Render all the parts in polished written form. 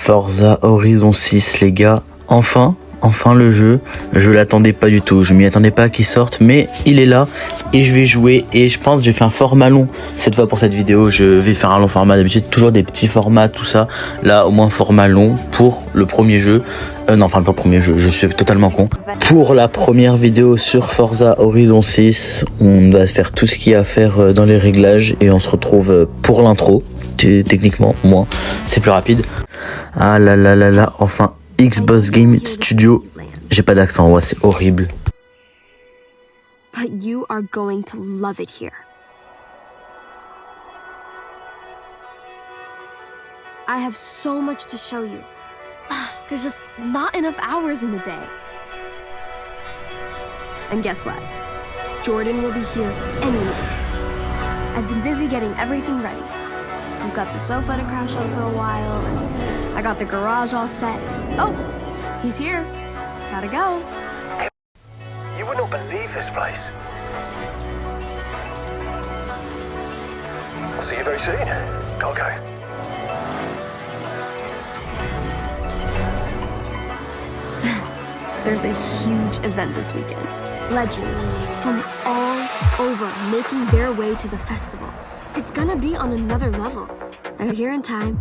Forza Horizon 6 les gars, enfin le jeu, je l'attendais pas du tout, je m'y attendais pas qu'il sorte, mais il est là et je vais jouer et je pense que j'ai fait un format long cette fois pour cette vidéo. Je vais faire un long format, d'habitude toujours des petits formats tout ça, là au moins format long pour le premier jeu, non enfin pas le premier jeu, je suis totalement con. Pour la première vidéo sur Forza Horizon 6, on va faire tout ce qu'il y a à faire dans les réglages et on se retrouve pour l'intro. Techniquement, moi, c'est plus rapide. Ah là là là là, enfin, Xbox Game Studio. J'ai pas d'accent, ouais, c'est horrible. But you are going to love it here. I have so much to show you. There's just not enough hours in the day. And guess what? Jordan will be here anyway. I've been busy getting everything ready. I've got the sofa to crash on for a while, and I got the garage all set. Oh, he's here. Gotta go. You would not believe this place. I'll see you very soon. Gotta go. There's a huge event this weekend. Legends from all over making their way to the festival. It's gonna be on another level. I'm here in time.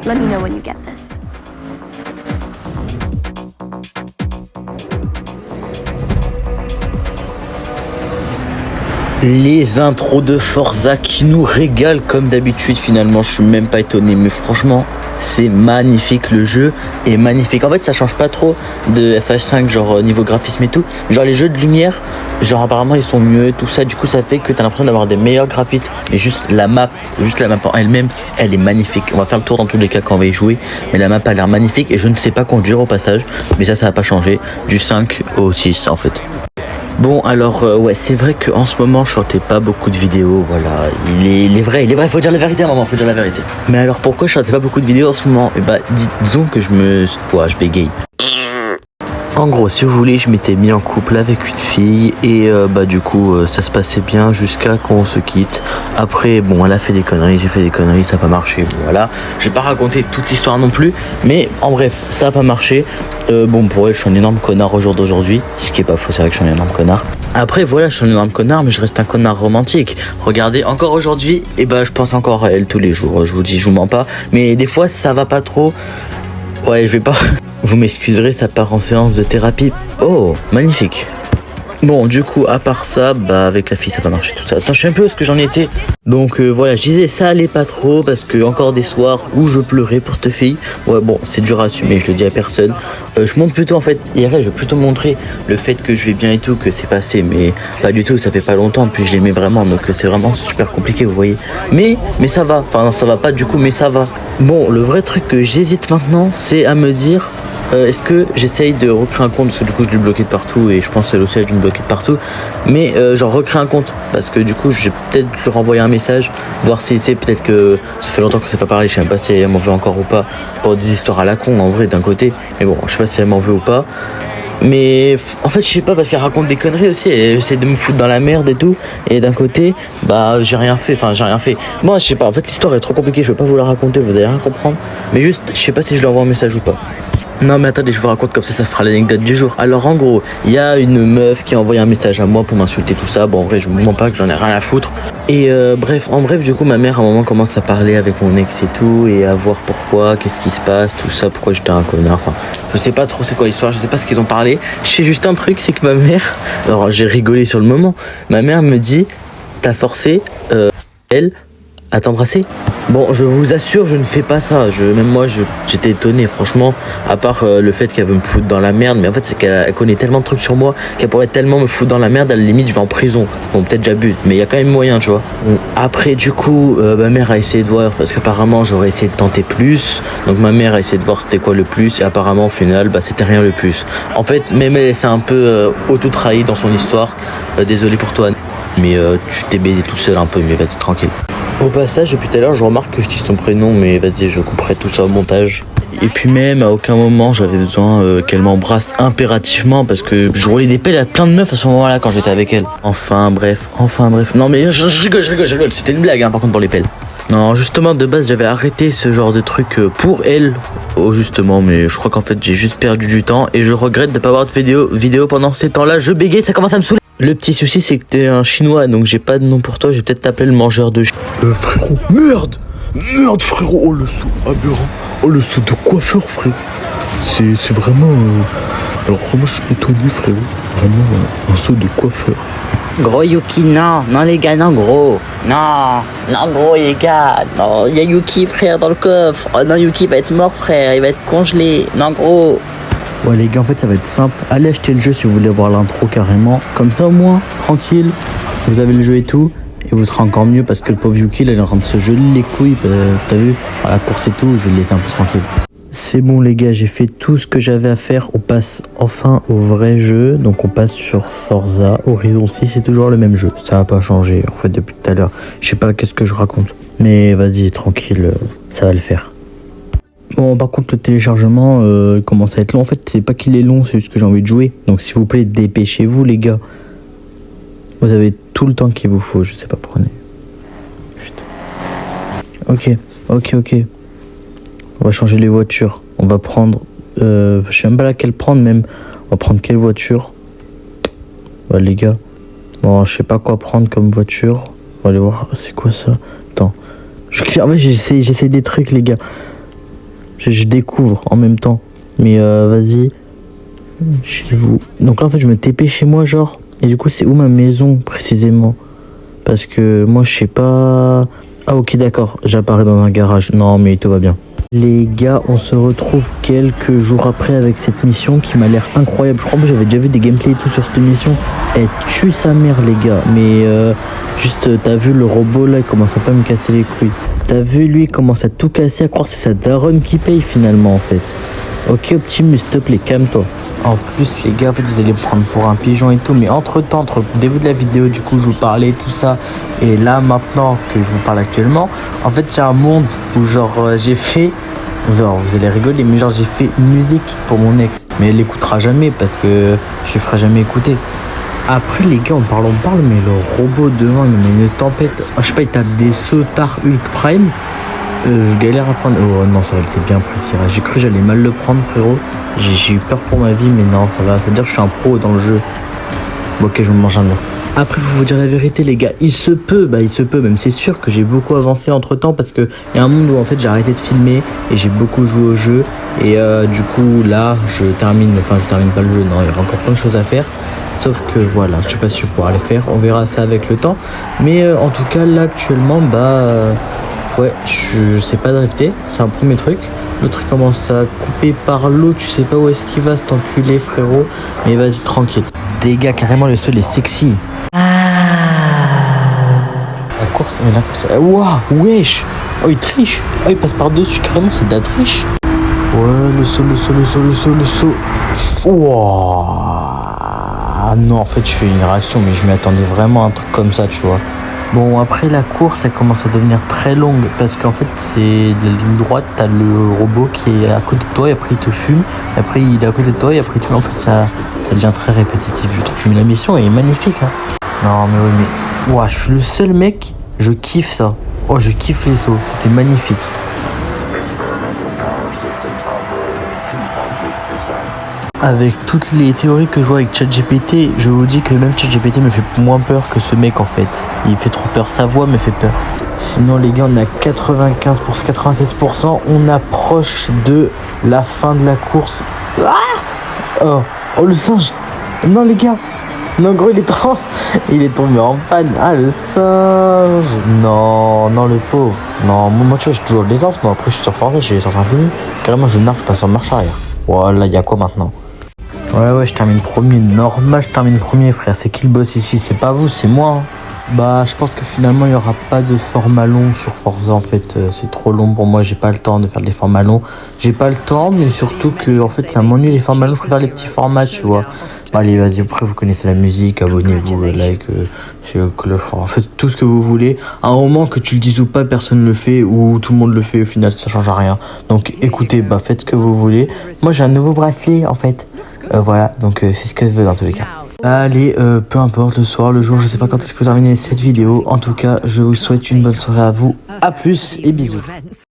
Let me know when you get this. Les intros de Forza qui nous régalent comme d'habitude, finalement je suis même pas étonné, mais franchement c'est magnifique, le jeu est magnifique. En fait ça change pas trop de FH5 genre niveau graphisme et tout, genre les jeux de lumière genre apparemment ils sont mieux tout ça, du coup ça fait que t'as l'impression d'avoir des meilleurs graphismes, mais juste la map en elle-même elle est magnifique. On va faire le tour dans tous les cas quand on va y jouer, mais la map a l'air magnifique et je ne sais pas conduire au passage, mais ça va pas changer du 5 au 6 en fait. Bon alors ouais c'est vrai qu'en ce moment je sortais pas beaucoup de vidéos, voilà, il est vrai, faut dire la vérité à un moment, faut dire la vérité. Mais alors pourquoi je sortais pas beaucoup de vidéos en ce moment? Et bah disons que je bégaye. En gros si vous voulez je m'étais mis en couple avec une fille et du coup ça se passait bien jusqu'à qu'on se quitte. Après bon elle a fait des conneries, j'ai fait des conneries, ça a pas marché, bon, voilà. Je vais pas raconter toute l'histoire non plus, mais en bref ça a pas marché. Bon pour elle je suis un énorme connard au jour d'aujourd'hui, ce qui est pas faux, c'est vrai que je suis un énorme connard. Après voilà je suis un énorme connard mais je reste un connard romantique. Regardez encore aujourd'hui et je pense encore à elle tous les jours, je vous dis je vous mens pas, mais des fois ça va pas trop. Ouais je vais pas... Vous m'excuserez, ça part en séance de thérapie. Oh, magnifique. Bon, du coup, à part ça, avec la fille, ça va marcher tout ça. Attends, je sais un peu où est-ce que j'en étais. Donc voilà, je disais ça allait pas trop parce que encore des soirs où je pleurais pour cette fille. Ouais, bon, c'est dur à assumer, je le dis à personne. Je montre plutôt en fait, hier, je vais plutôt montrer le fait que je vais bien et tout, que c'est passé, mais pas du tout, ça fait pas longtemps, puis je l'aimais vraiment, donc c'est vraiment super compliqué, vous voyez. Mais ça va, enfin ça va pas du coup, mais ça va. Bon, le vrai truc que j'hésite maintenant, c'est à me dire... est-ce que j'essaye de recréer un compte, parce que du coup je l'ai bloqué de partout et je pense qu'elle aussi elle a dû me bloquer de partout, mais genre recréer un compte parce que du coup je vais peut-être leur envoyer un message, voir si c'est peut-être que ça fait longtemps que c'est pas parlé, je sais même pas si elle m'en veut encore ou pas, pour des histoires à la con en vrai d'un côté, mais bon je sais pas si elle m'en veut ou pas. Mais en fait je sais pas parce qu'elle raconte des conneries aussi, elle essaie de me foutre dans la merde et tout, et d'un côté j'ai rien fait, moi je sais pas, en fait l'histoire est trop compliquée, je vais pas vous la raconter, vous allez rien comprendre, mais juste je sais pas si je lui envoie un message ou pas. Non mais attendez, je vous raconte comme ça fera l'anecdote du jour. Alors en gros, il y a une meuf qui a envoyé un message à moi pour m'insulter tout ça. Bon en vrai je vous mens pas que j'en ai rien à foutre. Et bref du coup ma mère à un moment commence à parler avec mon ex et tout, et à voir pourquoi, qu'est-ce qui se passe, tout ça, pourquoi j'étais un connard, enfin je sais pas trop c'est quoi l'histoire, je sais pas ce qu'ils ont parlé. Je sais juste un truc, c'est que ma mère, alors j'ai rigolé sur le moment, ma mère me dit t'as forcé elle à t'embrasser. Bon, je vous assure, je ne fais pas ça. Même moi, j'étais étonné, franchement. À part le fait qu'elle veut me foutre dans la merde, mais en fait, c'est qu'elle connaît tellement de trucs sur moi qu'elle pourrait tellement me foutre dans la merde. À la limite, je vais en prison. Bon, peut-être j'abuse, mais il y a quand même moyen, tu vois. Bon, après, du coup, ma mère a essayé de voir parce qu'apparemment, j'aurais essayé de tenter plus. Donc, ma mère a essayé de voir c'était quoi le plus, et apparemment, au final, c'était rien le plus. En fait, même elle s'est un peu auto-trahie dans son histoire. Désolé pour toi, mais tu t'es baisé tout seul un peu, mais vas-y, tranquille. Au passage, depuis tout à l'heure, je remarque que je dis son prénom, mais vas-y, je couperai tout ça au montage. Et puis même, à aucun moment, j'avais besoin qu'elle m'embrasse impérativement, parce que je roulais des pelles à plein de meufs à ce moment-là quand j'étais avec elle. Enfin bref. Non mais je rigole, c'était une blague, hein, par contre pour les pelles. Non, justement, de base, j'avais arrêté ce genre de truc pour elle. Oh, justement, mais je crois qu'en fait, j'ai juste perdu du temps et je regrette de pas avoir de vidéo pendant ces temps-là. Je bégaye, ça commence à me saouler. Le petit souci, c'est que t'es un chinois, donc j'ai pas de nom pour toi. Je vais peut-être t'appeler le mangeur de frérot, merde, frérot. Oh, le saut aberrant. Oh, le saut de coiffeur, frérot. C'est vraiment. Alors, moi, je suis étonné, frérot. Vraiment, un saut de coiffeur. Gros Yuki, non, les gars, non, gros. Non, gros, les gars. Non, il y a Yuki, frère, dans le coffre. Oh non, Yuki va être mort, frère, il va être congelé. Non, gros. Ouais, les gars, en fait, ça va être simple. Allez acheter le jeu si vous voulez voir l'intro carrément. Comme ça, au moins, tranquille. Vous avez le jeu et tout. Et vous serez encore mieux parce que le pauvre Yuki, là, il est en train de se geler les couilles. T'as vu, à la course et tout, je vais le laisser un peu tranquille. C'est bon les gars, j'ai fait tout ce que j'avais à faire. On passe enfin au vrai jeu. Donc on passe sur Forza Horizon 6. C'est toujours le même jeu. Ça n'a pas changé en fait depuis tout à l'heure. Je sais pas qu'est-ce que je raconte. Mais vas-y, tranquille, ça va le faire. Bon, par contre, le téléchargement commence à être long. En fait, c'est pas qu'il est long, c'est juste que j'ai envie de jouer. Donc s'il vous plaît, dépêchez-vous les gars. Vous avez tout le temps qu'il vous faut. Je sais pas, prenez. Putain. Ok. On va changer les voitures. On va prendre... je sais même pas laquelle prendre même. On va prendre quelle voiture? Bah les gars. Bon, je sais pas quoi prendre comme voiture. On va aller voir. C'est quoi ça? Attends. En fait, j'essaie des trucs les gars. Je découvre en même temps. Mais vas-y. Chez vous. Donc là en fait je me TP chez moi genre. Et du coup c'est où ma maison précisément? Parce que moi je sais pas... Ah ok d'accord. J'apparais dans un garage. Non mais tout va bien. Les gars, on se retrouve quelques jours après avec cette mission qui m'a l'air incroyable. Je crois que j'avais déjà vu des gameplays et tout sur cette mission. Elle tue sa mère les gars. Mais juste, t'as vu le robot là, il commence à pas me casser les couilles. T'as vu lui, il commence à tout casser, à croire que c'est sa daronne qui paye finalement en fait. Ok Optimus, s'il te plaît, calme-toi. En plus les gars, en fait, vous allez me prendre pour un pigeon et tout. Mais entre temps, entre le début de la vidéo, du coup je vous parlais tout ça. Et là maintenant que je vous parle actuellement, en fait c'est un monde où genre j'ai fait... Genre, vous allez rigoler, mais genre j'ai fait une musique pour mon ex. Mais elle l'écoutera jamais parce que je lui ferai jamais écouter. Après les gars, on parle, mais le robot devant il me met une tempête. Oh, je sais pas, il tape des sautards Hulk Prime. Je galère à prendre. Oh non, ça va, il était bien pris le tirage. J'ai cru que j'allais mal le prendre, frérot. J'ai eu peur pour ma vie, mais non, ça va. Ça veut dire que je suis un pro dans le jeu. Bon, ok, je me mange un mur. Après, pour vous dire la vérité, les gars, il se peut, même c'est sûr que j'ai beaucoup avancé entre temps parce que il y a un monde où en fait j'ai arrêté de filmer et j'ai beaucoup joué au jeu. Et du coup, là, je termine pas le jeu, non, il y aura encore plein de choses à faire. Sauf que voilà, je sais pas si je pourrai le faire, on verra ça avec le temps. Mais en tout cas, là, actuellement, ouais, je sais pas drifter, c'est un premier truc. Le truc commence à couper par l'eau, tu sais pas où est-ce qu'il va cet enculé, frérot. Mais vas-y, tranquille. Dégâts, carrément, le sol est sexy. La course. Waouh, wesh. Oh, il triche. Oh, il passe par-dessus, carrément, c'est de la triche. Ouais, le saut. Wouah. Non, en fait, je fais une réaction, mais je m'y attendais vraiment à un truc comme ça, tu vois. Bon, après la course, elle commence à devenir très longue parce qu'en fait, c'est de la ligne droite. T'as le robot qui est à côté de toi et après il te fume. Après, il est à côté de toi et après il te fume. En fait, ça devient très répétitif, je trouve. Mais la mission est magnifique, hein. Non, mais oui, mais. Ouah, je suis le seul mec, je kiffe ça. Oh, je kiffe les sauts, c'était magnifique. Avec toutes les théories que je vois avec ChatGPT, je vous dis que même ChatGPT me fait moins peur que ce mec en fait. Il fait trop peur, sa voix me fait peur. Sinon les gars, on a 95%, 96%, on approche de la fin de la course. Ah oh le singe. Non les gars. Non gros, il est tombé en panne. Ah le singe. Non le pauvre. Non, moi tu vois, j'ai toujours de l'essence, moi après je suis sur Forza, j'ai l'essence infinie. Carrément je nargue, je passe en marche arrière. Voilà, il y a quoi maintenant? Ouais, je termine premier. Normal, je termine premier, frère. C'est qui le boss ici? C'est pas vous, c'est moi. Hein. Je pense que finalement, il n'y aura pas de format long sur Forza. En fait, c'est trop long pour moi. J'ai pas le temps de faire des formats longs. J'ai pas le temps, mais surtout que, en fait, ça m'ennuie les formats longs. Je préfère les petits formats, tu vois. Allez, vas-y, après, vous connaissez la musique. Abonnez-vous, like, faites tout ce que vous voulez. À un moment, que tu le dises ou pas, personne le fait. Ou tout le monde le fait. Au final, ça change à rien. Donc, écoutez, faites ce que vous voulez. Moi, j'ai un nouveau bracelet, en fait. Voilà, donc c'est ce que je veux dans tous les cas. Allez, peu importe, le soir, le jour, je sais pas quand est-ce que vous terminez cette vidéo. En tout cas, je vous souhaite une bonne soirée à vous. À plus et bisous.